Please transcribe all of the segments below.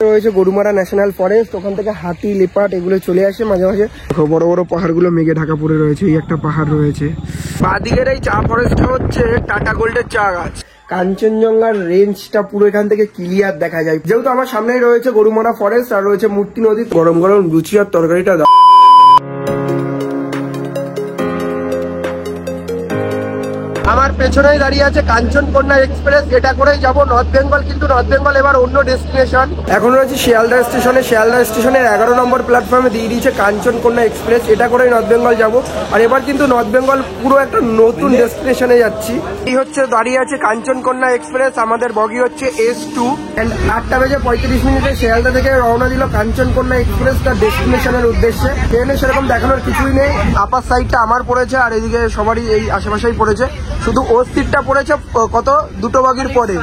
রয়েছে Gorumara national forest, ওখান থেকে হাতি লেপার্ড এগুলো চলে আসে মাঝে মাঝে। বড় বড় পাহাড়গুলো মেঘে ঢাকা পড়ে রয়েছে। এই একটা পাহাড় রয়েছে। বাদিকের এই চা ফরেস্টটা হচ্ছে টাটা গোল্ডের চা গাছ। কাঞ্চনজঙ্ঘার রেঞ্জটা পুরো এখান থেকে ক্লিয়ার দেখা যায়। যেহেতু আমার সামনেই রয়েছে গরুমারা ফরেস্ট আর রয়েছে মূর্তি নদী। গরম গরম লুচি আর তরকারিটা আমার পেছনেই দাঁড়িয়ে আছে কাঞ্চনকন্যা এক্সপ্রেস, এটা করেই যাব নর্থ বেঙ্গল। কিন্তু নর্থ বেঙ্গল এবার অন্য ডেস্টিনেশন। এখন রয়েছে শিয়ালদা স্টেশনে। শিয়ালদা স্টেশনের 11 নম্বর প্ল্যাটফর্মে দিয়ে দিয়েছে কাঞ্চনকন্যা এক্সপ্রেস, এটা করেই নর্থ বেঙ্গল যাব। আর এবার কিন্তু নর্থ বেঙ্গল পুরো একটা নতুন ডেস্টিনেশনে যাচ্ছি। এই হচ্ছে দাঁড়িয়ে আছে কাঞ্চনকন্যা এক্সপ্রেস। আমাদের বগি হচ্ছে S2 এন্ড 8:35 শিয়ালদা থেকে রওনা দিল কাঞ্চনকন্যা এক্সপ্রেস তার ডেস্টিনেশনের উদ্দেশ্যে। ট্রেনে সেরকম দেখানোর কিছুই নেই। আপার সাইডটা আমার পড়েছে আর এদিকে সবারই এই আশেপাশেই পড়েছে। শুধু ওস্তিরটা পড়েছে কত দুটো বগির পরে,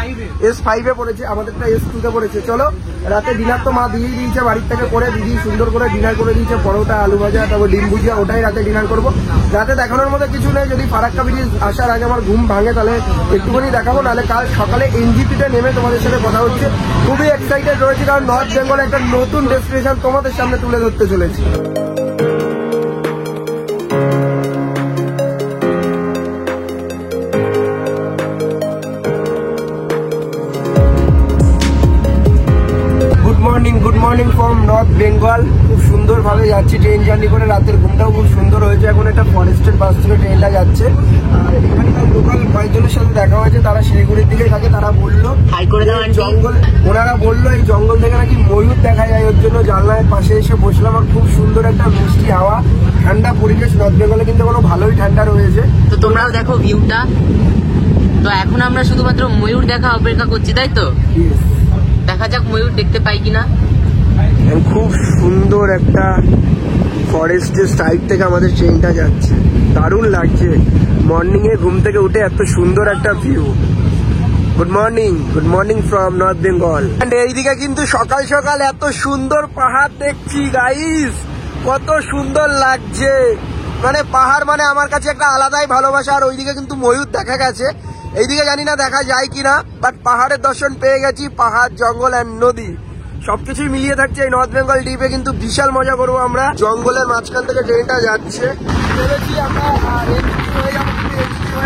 S5 এ পড়েছে, আমাদেরটা S2 তে পড়েছে। চলো রাতে ডিনার তো মা দিয়েই দিয়েছে বাড়ির থেকে করে। দিদি সুন্দর করে ডিনার করে দিয়েছে, পরোটা আলু ভাজা তারপর ডিম ভুজিয়া, ওটাই রাতে ডিনার করবো। রাতে দেখানোর মধ্যে কিছু নেই। যদি ফারাক্কা ব্রিজ আসার আগে আমার ঘুম ভাঙে তাহলে একটুখানি দেখাবো, নাহলে কাল সকালে NGP-তে নেমে তোমাদের সাথে কথা হচ্ছে। খুবই এক্সাইটেড রয়েছে কারণ নর্থ বেঙ্গল একটা নতুন ডেস্টিনেশন তোমাদের সামনে তুলে ধরতে চলেছি। Good morning from north Bengal. খুব সুন্দরভাবে যাচ্ছি ট্রেন জার্নি করে। রাতের ঘুমটাও খুব সুন্দর হয়েছে। এখন একটা ফরেস্টের পাশ থেকে ট্রেনটা যাচ্ছে। আর এখানকার লোকাল কয়েকজনের সাথে দেখা হয়েছে, তারা শিলিগুড়ির দিকে থাকে। তারা বললো জঙ্গল, ওনারা বললো এই জঙ্গল থেকে নাকি ময়ূর দেখা যায়। ওর জন্য জানলার পাশে এসে বসলাম। আর খুব সুন্দর একটা মিষ্টি হাওয়া, ঠান্ডা পরিবেশ। নর্থ বেঙ্গলে কিন্তু কোনো ভালোই ঠান্ডা রয়েছে। তো তোমরাও দেখো ভিউটা। তো এখন আমরা শুধুমাত্র ময়ূর দেখা অপেক্ষা করছি, তাই তো? দেখা যাক ময়ূর দেখতে পাই কিনা। খুব সুন্দর একটা ফরেস্টের সাইড থেকে আমাদের ট্রেনটা যাচ্ছে, দারুণ লাগছে। মর্নিং এ ঘুম থেকে উঠে এত সুন্দর একটা view. Good morning from north Bengal. এইদিকে কিন্তু সকাল সকাল এত সুন্দর পাহাড় দেখছি গাইস, কত সুন্দর লাগছে। মানে পাহাড় মানে আমার কাছে একটা আলাদাই ভালোবাসা। আর ওইদিকে কিন্তু ময়ূর দেখা গেছে, এইদিকে জানি না দেখা যায় কিনা, বাট পাহাড়ের দর্শন পেয়ে গেছি। পাহাড়, জঙ্গল অ্যান্ড নদী সবকিছুই মিলিয়ে থাকছে এই নর্থ বেঙ্গল দ্বীপে। কিন্তু বিশাল মজা করবো আমরা। জঙ্গলের মাঝখান থেকে ট্রেনটা যাচ্ছে, ভেবেছি আমরা হয়ে যাবো, কিন্তু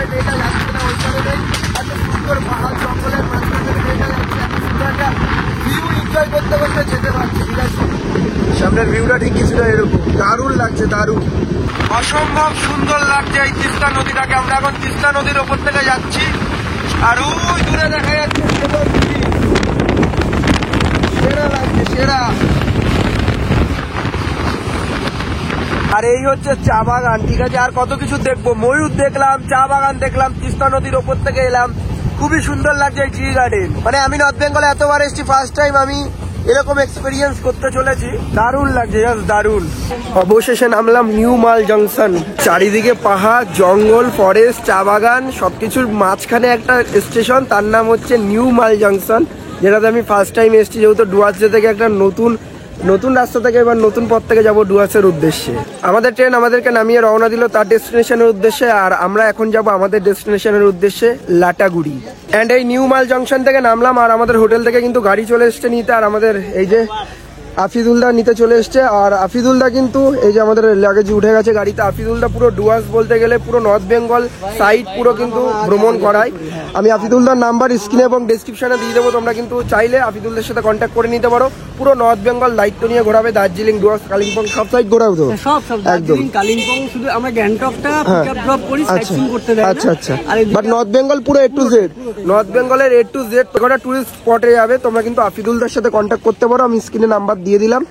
ট্রেনটা যাচ্ছে না। ওই কারণে এত সুন্দর পাহাড় জঙ্গলের মাঝখান থেকে ট্রেনটা যাচ্ছে। এত সুন্দর একটা ভিউ এনজয় করতে করতে যেতে পারছি। ঠিক আছে, সামনের ভিউটা ঠিক কিছুটা এরকম, দারুণ লাগছে, দারুণ অসম্ভব সুন্দর লাগছে এই তিস্তা নদীটাকে। আমরা এখন তিস্তা নদীর ওপর থেকে যাচ্ছি। আর ওই দূরে দেখা যাচ্ছে সেরা লাগছে, সেরা। আর এই হচ্ছে চা বাগান। ঠিক আছে, আর কত কিছু দেখবো। ময়ূর দেখলাম, চা বাগান দেখলাম, তিস্তা নদীর ওপর থেকে এলাম। খুবই সুন্দর লাগছে এই ট্রি গার্ডেন। মানে আমি নর্থ বেঙ্গলে এতবার এসেছি, ফার্স্ট টাইম আমি এরকম এক্সপিরিয়েন্স করতে চলেছি। দারুণ লাগছে, জাস্ট দারুণ। অবশেষে নামলাম নিউ মাল জংশন। চারিদিকে পাহাড়, জঙ্গল, ফরেস্ট, চা বাগান সবকিছুর মাঝখানে একটা স্টেশন, তার নাম হচ্ছে নিউ মাল জংশন, যেটাতে আমি ফার্স্ট টাইম এসেছি। যেহেতু ডুয়ার্সে থেকে একটা নতুন রাস্তা থেকে এবার নতুন পথ থেকে যাবো ডুয়ার্সের উদ্দেশ্যে। আমাদের ট্রেন আমাদেরকে নামিয়ে রওনা দিল তার ডেস্টিনেশনের উদ্দেশ্যে। আর আমরা এখন যাব আমাদের ডেস্টিনেশনের উদ্দেশ্যে লাটাগুড়ি। অ্যান্ড এই নিউ মাল জংশন থেকে নামলাম। আর আমাদের হোটেল থেকে কিন্তু গাড়ি চলে এসছে নিতে। আর আমাদের এই যে আফিদুলদা নিতে চলে এসছে। আর আফিদুলদা কিন্তু এই যে আমাদের লাগেজ উঠে গেছে গাড়িতে। আফিদুলদা পুরো ডুয়ার্স বলতে গেলে পুরো নর্থ বেঙ্গল সাইড পুরো কিন্তু ভ্রমণ করায়। আমি আফিদুলদার নাম্বার স্ক্রিনে এবং ডেসক্রিপশনে দিয়ে দেবো, তোমরা কিন্তু চাইলে আফিদুলদের সাথে কন্ট্যাক্ট করে নিতে পারো। পুরো নর্থ বেঙ্গল দায়িত্ব নিয়ে ঘোরাবে, দার্জিলিং, ডুয়ার্স, কালিম্পং সব সাইড ঘোরাবে তো সব একদম। কালিম্পং শুধু আমরা গ্যাংটকটা পিকআপ ড্রপ করি, সাইটসিইং করতে দেয়। আচ্ছা আচ্ছা, বাট নর্থ বেঙ্গল পুরো A to Z, নর্থ বেঙ্গলের A to Z কটা টুরিস্ট স্পটে যাবে। তোমরা কিন্তু আফিদুলদার সাথে কন্ট্যাক্ট করতে পারো, আমি স্ক্রিনে নাম্বার দিয়ে দিলাম।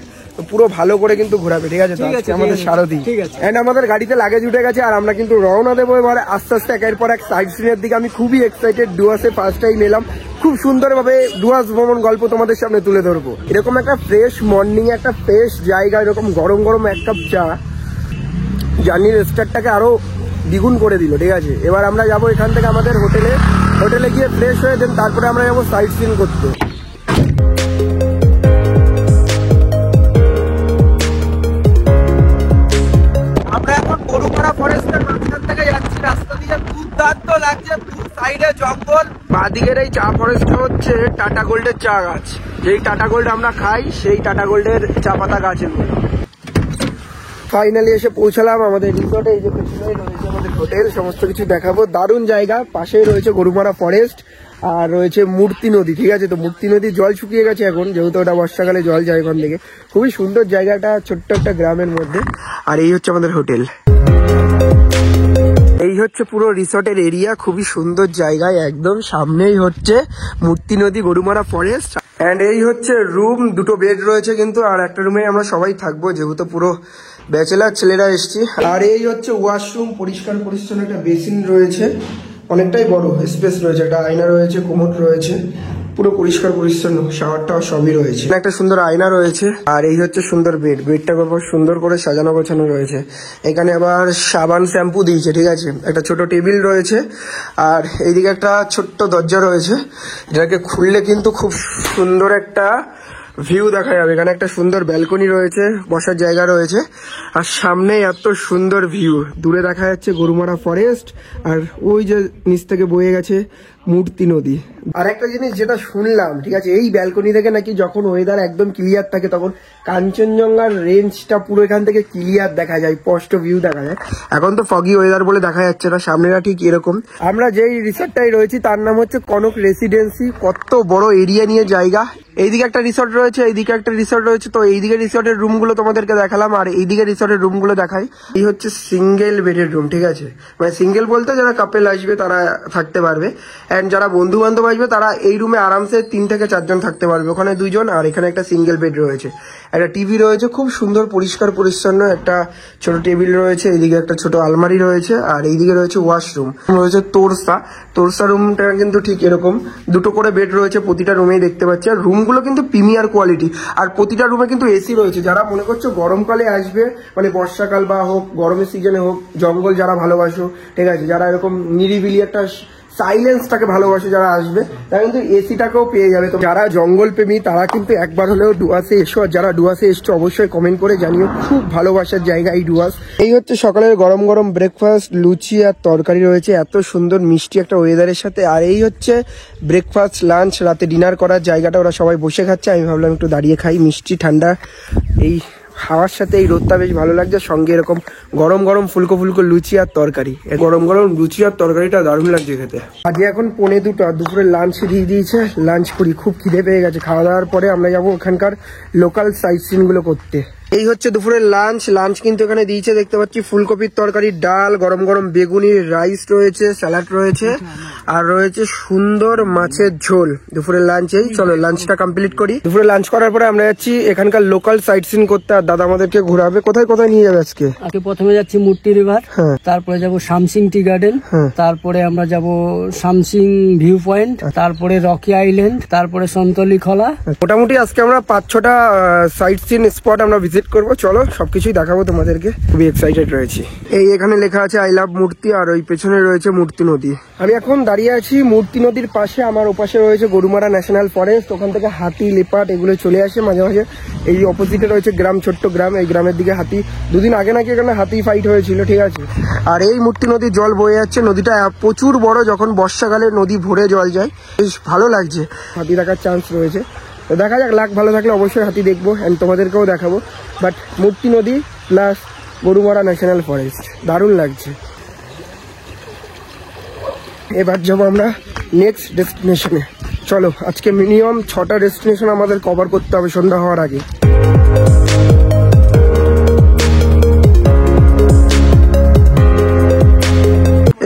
পুরো ভালো করে কিন্তু ঘোরাবে। ঠিক আছে, আমাদের সারথি। এন্ড আমাদের গাড়িতে লাগেজ উঠে গেছে। আর আমরা কিন্তু রওনা দেবো এবার আস্তে আস্তে একের পর এক সাইড সিনের দিকে। আমি খুবই এক্সাইটেড। ডুয়ার্সে ফার্স্ট টাইম এলাম, খুব সুন্দরভাবে ডুয়ার্স ভ্রমণ গল্প তোমাদের সামনে তুলে ধরবো। এরকম একটা ফ্রেশ মর্নিং, একটা ফ্রেশ জায়গা, এরকম গরম গরম এক কাপ চা জার্নির স্টার্টটাকে আরো দ্বিগুণ করে দিল। ঠিক আছে, এবার আমরা যাবো এখান থেকে আমাদের হোটেলে গিয়ে ফ্রেশ হয়ে দেন তারপরে আমরা যাবো সাইট সিন করতে। আমরা এখন গরুমারা ফরেস্টের মাঝখান থেকে যাচ্ছি। রাস্তা দিয়ে দুর্দান্ত লাগছে, দু সাইডে জঙ্গল। বাদিকের এই চা ফরেস্টটা হচ্ছে টাটা গোল্ডের চা গাছ। যেই টাটা গোল্ড আমরা খাই সেই টাটা গোল্ডের চা পাতা গাছের। ফাইনালি এসে পৌঁছালাম আমাদের রিসোর্টে। এই যে পেছনেই রয়েছে আমাদের হোটেল, সমস্ত কিছু দেখাবো। দারুণ জায়গা, পাশেই রয়েছে গরুমারা ফরেস্ট আর রয়েছে মূর্তি নদী। ঠিক আছে, তো মূর্তি নদীর জল শুকিয়ে গেছে এখন, যেহেতু ওটা বর্ষাকালে জল যায় ওখান থেকে। খুবই সুন্দর জায়গাটা, ছোট্ট একটা গ্রামের মধ্যে। আর এই হচ্ছে আমাদের হোটেল, এই হচ্ছে পুরো রিসর্টের এরিয়া। খুবই সুন্দর জায়গায়, একদম সামনেই হচ্ছে মূর্তি নদী, গরুমারা ফরেস্ট। অ্যান্ড এই হচ্ছে রুম, দুটো বেড রয়েছে কিন্তু, আর একটা রুমে আমরা সবাই থাকবো যেহেতু পুরো ব্যাচেলার ছেলেরা এসছি। আর এই হচ্ছে ওয়াশরুম, পরিষ্কার পরিচ্ছন্ন একটা বেসিন রয়েছে, অনেকটাই বড় স্পেস রয়েছে, একটা আয়না রয়েছে, কোমোড রয়েছে, পুরো পরিষ্কার পরিচ্ছন্ন, শাওয়ার টাওয়ার সবই রয়েছে। একটা সুন্দর আয়না রয়েছে। আর এই হচ্ছে সুন্দর বেড, বেডটা খুব সুন্দর করে সাজানো গোছানো রয়েছে। এখানে আবার সাবান শ্যাম্পু দিয়েছে। ঠিক আছে, একটা ছোট টেবিল রয়েছে, আর এইদিকে একটা ছোট্ট দরজা রয়েছে, যেটাকে খুললে কিন্তু খুব সুন্দর একটা ভিউ দেখা যাবে। এখানে একটা সুন্দর ব্যালকনি রয়েছে, বসার জায়গা রয়েছে, আর সামনে এত সুন্দর ভিউ। দূরে দেখা যাচ্ছে গরুমারা ফরেস্ট, আর ওই যে নিচ থেকে বয়ে গেছে মূর্তি নদী। আর একটা জিনিস যেটা শুনলাম, ঠিক আছে, এই ব্যালকনি থেকে নাকি যখন ওয়েদার একদম ক্লিয়ার থাকে তখন কাঞ্চনজঙ্ঘার রেঞ্জটা পুরো এখান থেকে ক্লিয়ার দেখা যায়, স্পষ্ট ভিউ দেখা যায়। এখন তো ফগি ওয়েদার বলে দেখা যাচ্ছে না, সামনেটা ঠিক এরকম। আমরা যেই রিসর্টটাই রয়েছি তার নাম হচ্ছে কনক রেসিডেন্সি। কত বড় এরিয়া নিয়ে জায়গা। এইদিকে একটা রিসর্ট রয়েছে, এইদিকে একটা রিসর্ট রয়েছে। তো এইদিকে রিসর্টের রুমগুলো তোমাদেরকে দেখালাম, আর এইদিকে রিসর্টের রুমগুলো দেখাই। এই হচ্ছে সিঙ্গেল বেডের রুম। ঠিক আছে, মানে সিঙ্গেল বলতে যারা কাপেল আসবে তারা থাকতে পারবে, অ্যান্ড যারা বন্ধু বান্ধব আসবে তারা এই রুমে আরামসে 3 থেকে 4 জন থাকতে পারবে। ওখানে 2 জন, আর এখানে একটা সিঙ্গেল বেড রয়েছে, একটা টিভি রয়েছে, খুব সুন্দর পরিষ্কার পরিচ্ছন্ন একটা ছোট টেবিল রয়েছে, এইদিকে একটা ছোট আলমারি রয়েছে, আর এইদিকে রয়েছে ওয়াশরুম রয়েছে। তোরসা রুমটা কিন্তু ঠিক এরকম, 2টো করে বেড রয়েছে প্রতিটা রুমেই দেখতে পাচ্ছি। আর রুমগুলো কিন্তু প্রিমিয়ার কোয়ালিটি, আর প্রতিটা রুমে কিন্তু এসি রয়েছে। যারা মনে করছো গরমকালে আসবে, মানে বর্ষাকাল বা হোক গরমের সিজনে হোক, জঙ্গল যারা ভালোবাসো, ঠিক আছে, যারা এরকম নিরিবিলি একটা সাইলেন্সটাকে ভালোবাসে যারা আসবে, তারা কিন্তু এসিটাকেও পেয়ে যাবে। তো যারা জঙ্গল প্রেমী তারা কিন্তু একবার হলেও ডুয়াসে এসো। আর যারা ডুয়াসে এসছো অবশ্যই কমেন্ট করে জানিও, খুব ভালোবাসার জায়গা এই ডুয়াস। এই হচ্ছে সকালের গরম গরম ব্রেকফাস্ট, লুচি আর তরকারি রয়েছে, এত সুন্দর মিষ্টি একটা ওয়েদারের সাথে। আর এই হচ্ছে ব্রেকফাস্ট, লাঞ্চ, রাতে ডিনার করার জায়গাটা। ওরা সবাই বসে খাচ্ছে, আমি ভাবলাম একটু দাঁড়িয়ে খাই। মিষ্টি ঠান্ডা এই হাওয়ার সাথে এই রোদটা বেশ ভালো লাগছে, সঙ্গে এরকম গরম গরম ফুলকো ফুলকো লুচি আর তরকারি। এই গরম গরম লুচি আর তরকারিটা দারুণ লাগছে খেতে। আজকে এখন 1:45, দুপুরে লাঞ্চ দিয়ে দিয়েছে, লাঞ্চ করি। খুব খিদে পেয়ে গেছে। খাওয়া দাওয়ার পরে আমরা যাবো ওখানকার লোকাল সাইট সিন গুলো করতে। এই হচ্ছে দুপুরের লাঞ্চ কিন্তু এখানে দিয়েছে, দেখতে পাচ্ছি ফুলকপির তরকারি, ডাল, গরম গরম বেগুনি, রাইস রয়েছে, স্যালাড রয়েছে, আর রয়েছে সুন্দর মাছের ঝোল। দুপুরের লাঞ্চেই চলো লাঞ্চটা কমপ্লিট করি। দুপুরে লাঞ্চ করার পরে আমরা যাচ্ছি এখানকার লোকাল সাইট সিন করতে, আর দাদা আমাদেরকে ঘোরাবে। কোথায় কোথায় নিয়ে যাবে আজকে? আজকে প্রথমে যাচ্ছি মূর্তি রিভার, তারপরে যাব শামসিং টি গার্ডেন, তারপরে আমরা যাব শামসিং ভিউ পয়েন্ট, তারপরে রকি আইল্যান্ড, তারপরে সন্তলি খোলা। মোটামুটি আজকে আমরা 5-6টা সাইট সিন স্পট আমরা ভিজিট করবো। চলো সবকিছুই দেখাবো তোমাদেরকে, খুবই এক্সাইটেড রয়েছি। এই এখানে লেখা আছে আই লাভ মূর্তি, আর ওই পেছনে রয়েছে মূর্তি নদী। আমি এখন দাঁড়িয়ে আছি মূর্তি নদীর পাশে। আমার ওপাশে রয়েছে গরুমারা ন্যাশনাল ফরেস্ট, ওখান থেকে হাতি, লেপার্ড এগুলো চলে আসে মাঝে মাঝে। এই অপোজিটে রয়েছে গ্রাম, ছোট্ট গ্রাম, এই গ্রামের দিকে হাতি। 2 দিন আগে নাকি এখানে হাতি ফাইট হয়েছিল। ঠিক আছে, আর এই মূর্তি নদীর জল বয়ে যাচ্ছে। নদীটা প্রচুর বড়, যখন বর্ষাকালে নদী ভরে জল যায়, বেশ ভালো লাগছে। হাতি দেখার চান্স রয়েছে, তো দেখা যাক, লাক ভালো থাকলে অবশ্যই হাতি দেখবো, অ্যান্ড তোমাদেরকেও দেখাবো। বাট মূর্তি নদী প্লাস গরুমারা ন্যাশনাল ফরেস্ট দারুণ লাগছে। এবার যাবো আমরা নেক্সট ডেস্টিনেশনে। চলো, আজকে মিনিমাম 6টা ডেস্টিনেশন আমাদের কভার করতে হবে সন্ধ্যা হওয়ার আগে।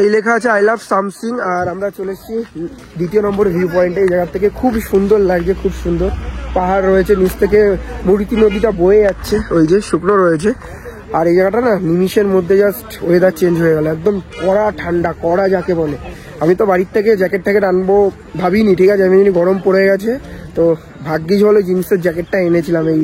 এই লেখা আছে আই লাভ সামসিং, আর আমরা চলে এসেছি 2 নম্বর ভিউ পয়েন্টে। এই জায়গা থেকে খুব সুন্দর লাগছে, খুব সুন্দর পাহাড় রয়েছে, নিচ থেকে মূর্তি নদীটা বয়ে যাচ্ছে, ওই যে শুকনো রয়েছে। আর এই জায়গাটা না নিমিষের মধ্যে জাস্ট ওয়েদার চেঞ্জ হয়ে গেল, একদম কড়া ঠান্ডা, কড়া যাকে বলে। আমি তো বাড়ির থেকে জ্যাকেট ট্যাকেট আনবো ভাবিনি, ঠিক আছে, আমি গরম পড়ে গেছে, তো ভাগ্যিস হলো জিন্সের জ্যাকেটটা এনেছিলাম, এই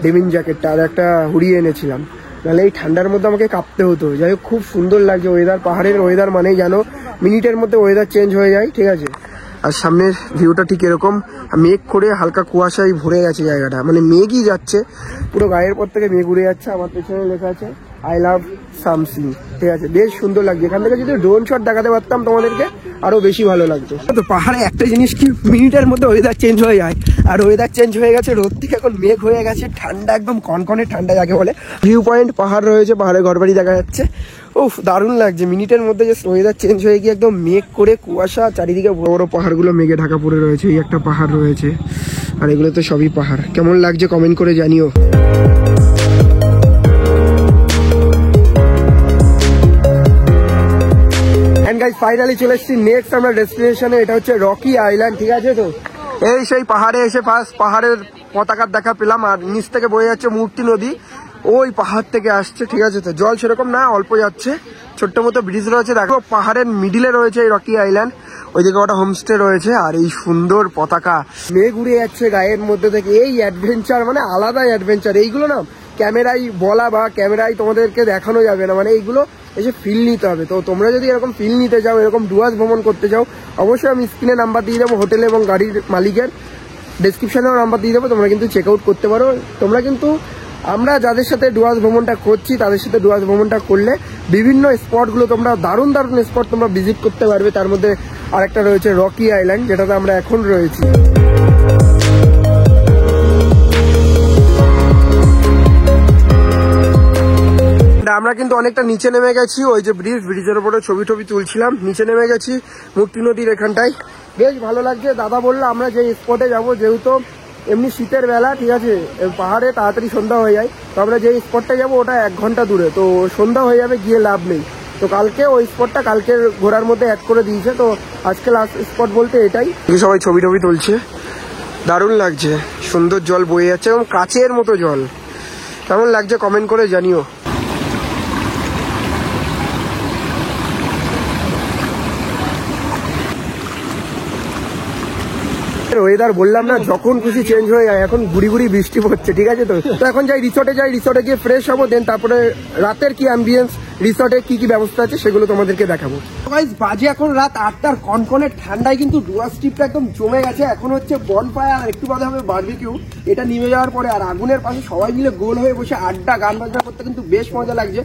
ডেমিন জ্যাকেটটা, আর একটা হুডি এনেছিলাম, নাহলে এই ঠান্ডার মধ্যে আমাকে কাঁপতে হতো। যাই হোক, খুব সুন্দর লাগছে ওয়েদার। পাহাড়ের ওয়েদার মানেই জানো মিনিটের মধ্যে ওয়েদার চেঞ্জ হয়ে যায়, ঠিক আছে। আর সামনের ভিউটা ঠিক এরকম, মেঘ করে হালকা কুয়াশায় ভরে গেছে জায়গাটা, মানে মেঘই যাচ্ছে, পুরো গায়ের পর থেকে মেঘ উড়ে যাচ্ছে। আমার পেছনে লেখা আছে আই লাভ সামসিং, ঠিক আছে, বেশ সুন্দর লাগছে। এখান থেকে যদি ড্রোন শট দেখাতে পারতাম তোমাদেরকে আরো বেশি ভালো লাগতো। তো পাহাড়ে একটা জিনিস কি, মিনিটের মধ্যে ওয়েদার চেঞ্জ হয়ে যায়, আর ওয়েদার চেঞ্জ হয়ে গেছে, রোদ থেকে এখন মেঘ হয়ে গেছে, ঠান্ডা একদম কনকনে ঠান্ডা যাকে বলে। ভিউ পয়েন্ট পাহাড় রয়েছে, পাহাড়ে ঘরবাড়ি দেখা যাচ্ছে, উফ দারুণ লাগছে। মিনিটের মধ্যে জাস্ট ওয়েদার চেঞ্জ হয়ে গিয়ে একদম মেঘ করে কুয়াশা, চারিদিকে বড় বড় পাহাড়গুলো মেঘে ঢাকা পড়ে রয়েছে। এই একটা পাহাড় রয়েছে, আর এগুলো তো সবই পাহাড়। কেমন লাগছে কমেন্ট করে জানিও। ফাইনালি চলে এসেছি নেক্সট আমরা ডেস্টিনেশনে, এটা হচ্ছে রকি আইল্যান্ড, ঠিক আছে। তো এই সেই পাহাড়ে এসে ফার্স্ট পাহাড়ের পতাকার দেখা পেলাম, আর নিচ থেকে বয়ে যাচ্ছে মূর্তি নদী, ওই পাহাড় থেকে আসছে, ঠিক আছে। তো জল সেরকম না, অল্প যাচ্ছে, ছোট্ট মতো ব্রিজ রয়েছে, দেখো পাহাড়ের মিডিলে রয়েছে এই রকি আইল্যান্ড, ওইদিকে ওটা হোমস্টে রয়েছে, আর এই সুন্দর পতাকা মেঘ উড়ে যাচ্ছে গায়ের মধ্যে থেকে। এই অ্যাডভেঞ্চার মানে আলাদা অ্যাডভেঞ্চার, এইগুলো না ক্যামেরায় বলা বা ক্যামেরায় তোমাদেরকে দেখানো যাবে না, মানে এইগুলো এসে ফিল নিতে হবে। তো তোমরা যদি এরকম ফিল নিতে চাও, এরকম ডুয়ার্স ভ্রমণ করতে চাও, অবশ্যই আমি স্ক্রিনে নাম্বার দিয়ে দেবো হোটেল এবং গাড়ির মালিকের, ডেসক্রিপশনেও নাম্বার দিয়ে দেবো, তোমরা কিন্তু চেক আউট করতে পারো। তোমরা কিন্তু আমরা যাদের সাথে ডুয়ার্স ভ্রমণটা করছি তাদের সাথে ডুয়ার্স ভ্রমণটা করলে বিভিন্ন স্পটগুলো তোমরা দারুণ দারুণ স্পট তোমরা ভিজিট করতে পারবে। তার মধ্যে আরেকটা রয়েছে রকি আইল্যান্ড, যেটাতে আমরা এখন রয়েছি। আমরা কিন্তু অনেকটা নিচে নেমে গেছি, ওই যে ব্রিজের উপরে ছবি টবি তুলছিলাম, নিচে নেমে গেছি মূর্তি নদীর এখানটায়, বেশ ভালো লাগছে। দাদা বললো আমরা যে স্পটে যাবো, যেহেতু এমনি শীতের বেলা, ঠিক আছে, পাহাড়ে তাড়াতাড়ি সন্ধ্যা হয়ে যায়, তো আমরা যে স্পটটা যাবো ওটা 1 ঘন্টা দূরে, তো সন্ধ্যা হয়ে যাবে, গিয়ে লাভ নেই। তো কালকে ওই স্পটটা কালকে ঘোরার মধ্যে অ্যাড করে দিয়েছে, তো আজকে লাস্ট স্পট বলতে এটাই। সবাই ছবি টবি তুলছে, দারুণ লাগছে, সুন্দর জল বয়ে যাচ্ছে এবং কাচের মতো জল। কেমন লাগছে কমেন্ট করে জানিও। ওয়েদার বললাম না, যখন খুশি চেঞ্জ হয়ে যায়, এখন গুড়ি গুড়ি বৃষ্টি পড়ছে, ঠিক আছে। তো এখন যাই রিসর্টে গিয়ে ফ্রেশ হবো, দেন তারপরে রাতের কি অ্যাম্বিয়েন্স, রিসর্টে কি কি ব্যবস্থা আছে সেগুলো তোমাদেরকে দেখাবো। গাইস বাজে এখন রাত 8টার, কনকনে ঠান্ডায় কিন্তু ডুয়ার্স ট্রিপটা একদম জমে গেছে। এখন হচ্ছে বনফায়ার, আর একটু বাদে হবে বারবিকিউ, এটা নিভে যাওয়ার পরে, আর আগুনের পাশে সবাই মিলে গোল হয়ে বসে আড্ডা গান বাজনা করতে কিন্তু বেশ মজা লাগছে।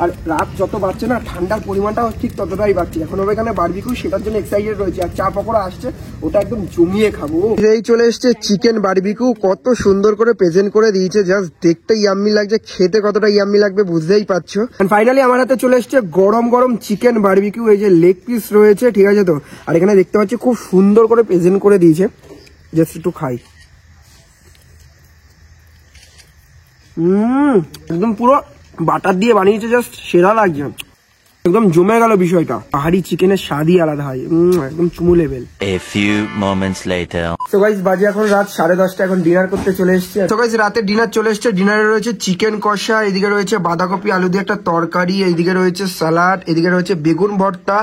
আর রাত যত বাড়ছে না, ঠান্ডার পরিমাণটাও ঠিক ততটাই বাড়ছে। এখন হবে এখানে বারবিকিউ, সেটার জন্য এক্সাইটেড রয়েছে, আর চা পকোড়া আসছে, ওটা একদম জমিয়ে খাবো। এই চলে এসছে চিকেন বারবিকিউ, কত সুন্দর করে প্রেজেন্ট করে দিয়েছে, জাস্ট দেখতে ইয়াম্মি লাগছে, খেতে কতটা ইয়াম্মি লাগবে বুঝতেই পারছো। ফাইনালি আমার হাতে চলে এসছে গরম গরম চিকেন বারবিকিউ, এই যে লেগ পিস রয়েছে, ঠিক আছে। তো আর এখানে দেখতে পাচ্ছি খুব সুন্দর করে প্রেজেন্ট করে দিয়েছে, জাস্ট একটু খাই। একদম পুরো বাটার দিয়ে বানিয়েছে, জাস্ট সেরা লাগছে, একদম জমে গেল বিষয়টা। পাহাড়ি চিকেনের স্বাদই আলাদা হয়, একদম চুমু level. A few moments later. তো গাইস বাজে এখন রাত 10:30, এখন ডিনার করতে চলে এসেছে। তো গাইস রাতে ডিনার চলে এসেছে, ডিনারে রয়েছে চিকেন কষা, এদিকে রয়েছে বাঁধাকপি আলু দিয়ে একটা তরকারি, এইদিকে রয়েছে স্যালাড, এদিকে রয়েছে বেগুন ভর্তা,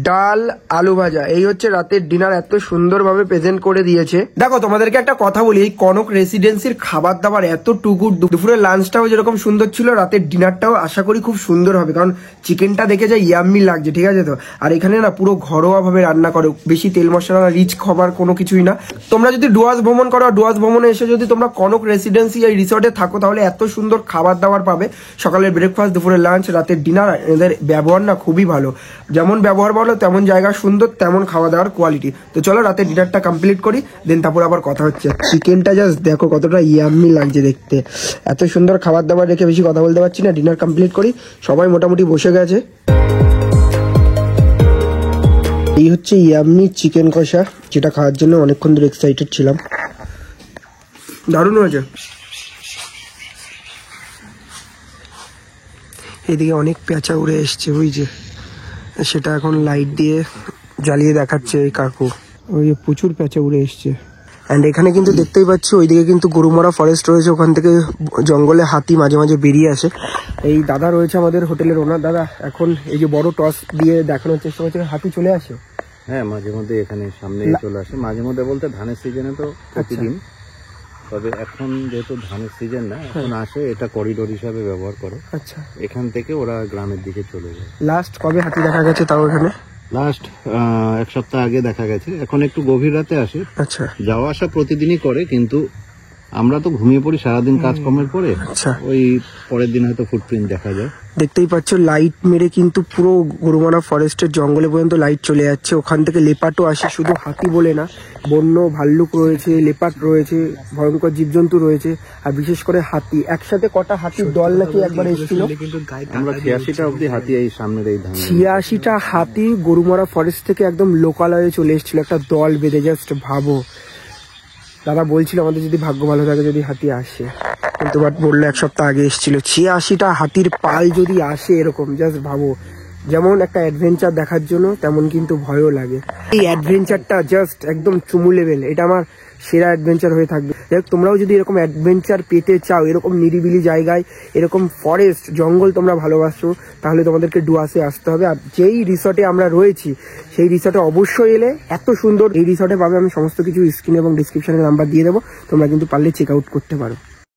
ডাল, আলু ভাজা। এই হচ্ছে রাতের ডিনার, এত সুন্দরভাবে প্রেজেন্ট করে দিয়েছে। দেখো তোমাদেরকে একটা কথা বলি, এই কনক রেসিডেন্সির খাবার দাবার এতটুকু, দুপুরের লাঞ্চটাও যেরকম সুন্দর ছিল, রাতের ডিনারটাও আশা করি খুব সুন্দর হবে, কারণ চিকেনটা দেখে যা ইয়াম্মি লাগছে, ঠিক আছে। তো আর এখানে না পুরো ঘরোয়া ভাবে রান্না করে, বেশি তেল মশলা রিচ খাবার কোনো কিছুই না। তোমরা যদি ডুয়ার্স ভ্রমণ করো, ডুয়ার্স ভ্রমণে এসে যদি তোমরা কনক রেসিডেন্সি এই রিসর্টে থাকো, তাহলে এত সুন্দর খাবার দাবার পাবে, সকালের ব্রেকফাস্ট, দুপুরের লাঞ্চ, রাতের ডিনার। এদের ব্যবহার না খুবই ভালো, যেমন ব্যবহার ভালো তেমন জায়গা সুন্দর, তেমন খাওয়া দাওয়ার কোয়ালিটি। তো চলো রাতের ডিনারটা কমপ্লিট করি, দেন তারপর আবার কথা হচ্ছে। চিকেনটা জাস্ট দেখো কতটা ইয়াম্মি লাগছে দেখতে, এত সুন্দর খাবার দাবার রেখে বেশি কথা বলতে পারছি না, ডিনার কমপ্লিট করি। সবাই মোটামুটি বসে গেছে। এই হচ্ছে ইয়াম্মি চিকেন কষা, যেটা খাওয়ার জন্য অনেকক্ষণ ধরে এক্সাইটেড ছিলাম, দারুণ হয়েছে। এদিকে অনেক পেঁচা উড়ে এসছে, ওই যে সেটা এখন লাইট দিয়ে জ্বালিয়ে দেখাচ্ছে এই কাকু, ওই যে প্রচুর পেঁচা উড়ে এসছে। অ্যান্ড এখানে কিন্তু দেখতেই পাচ্ছি ওইদিকে কিন্তু গরুমারা ফরেস্ট রয়েছে, ওখান থেকে জঙ্গলে হাতি মাঝে মাঝে বেরিয়ে আসে। এই দাদা রয়েছে আমাদের হোটেলের ওনার দাদা, এখন এই যে বড় টস দিয়ে দেখানোর চেষ্টা করছে, হাতি চলে আসে। হ্যাঁ মাঝে মধ্যে এখানে সামনে চলে আসে, মাঝে মধ্যে বলতে ধানের সিজনে তো প্রতিদিন, তবে এখন যেহেতু ধানের সিজন না, এখন আসে, এটা করিডোর হিসাবে ব্যবহার করে। আচ্ছা, এখান থেকে ওরা গ্রামের দিকে চলে যায়। লাস্ট কবে হাতি দেখা গেছে তাও এখানে? লাস্ট 1 সপ্তাহ আগে দেখা গেছে, এখন একটু গভীর রাতে আসে। আচ্ছা, যাওয়া আসা প্রতিদিনই করে, কিন্তু আমরা তো ঘুমিয়ে পড়ি সারাদিন কাজকর্মের পরে, আচ্ছা। ওই পরের দিন হয়তো ফুটপ্রিন্ট দেখা যায়। দেখতেই পাচ্ছ লাইট মেরে কিন্তু পুরো গরুমারা ফরেস্টের জঙ্গলে পর্যন্ত লাইট চলে যাচ্ছে। ওখান থেকে লেপার্ডও আসে, শুধু হাতি বলে না, বন্য ভাল্লুক রয়েছে, লেপার্ড রয়েছে, ভয়ঙ্কর জীবজন্তু রয়েছে, আর বিশেষ করে হাতি। একসাথে কটা হাতির দল নাকি একবার এসেছিল। আমরা 86টা অব্দি হাতি এই সামনের এই ধান 86টা হাতি গরুমারা ফরেস্ট থেকে একদম লোকালয়ে চলে এসেছিল একটা দল বেঁধে। জাস্ট ভাবো, দাদা বলছিল আমাদের যদি ভাগ্য ভালো থাকে যদি হাতি আসে, কিন্তু বাট বললো 1 সপ্তাহ আগে এসেছিল। 86টা হাতির পাল যদি আসে এরকম, জাস্ট ভাবো, যেমন একটা অ্যাডভেঞ্চার দেখার জন্য তেমন কিন্তু ভয়ও লাগে। এই অ্যাডভেঞ্চারটা জাস্ট একদম চুমু লেভেল, এটা আমার সেরা অ্যাডভেঞ্চার হয়ে থাকবে। দেখ তোমরাও যদি এরকম অ্যাডভেঞ্চার পেতে চাও, এরকম নিরিবিলি জায়গায়, এরকম ফরেস্ট জঙ্গল তোমরা ভালোবাসো, তাহলে তোমাদেরকে ডুয়ার্সে আসতে হবে। আর যেই রিসর্টে আমরা রয়েছি সেই রিসর্টে অবশ্যই এলে, এত সুন্দর এই রিসর্টে পাবে। আমি সমস্ত কিছু স্ক্রিন এবং ডিসক্রিপশনে নাম্বার দিয়ে দেবো, তোমরা কিন্তু পারলে চেক আউট করতে পারো।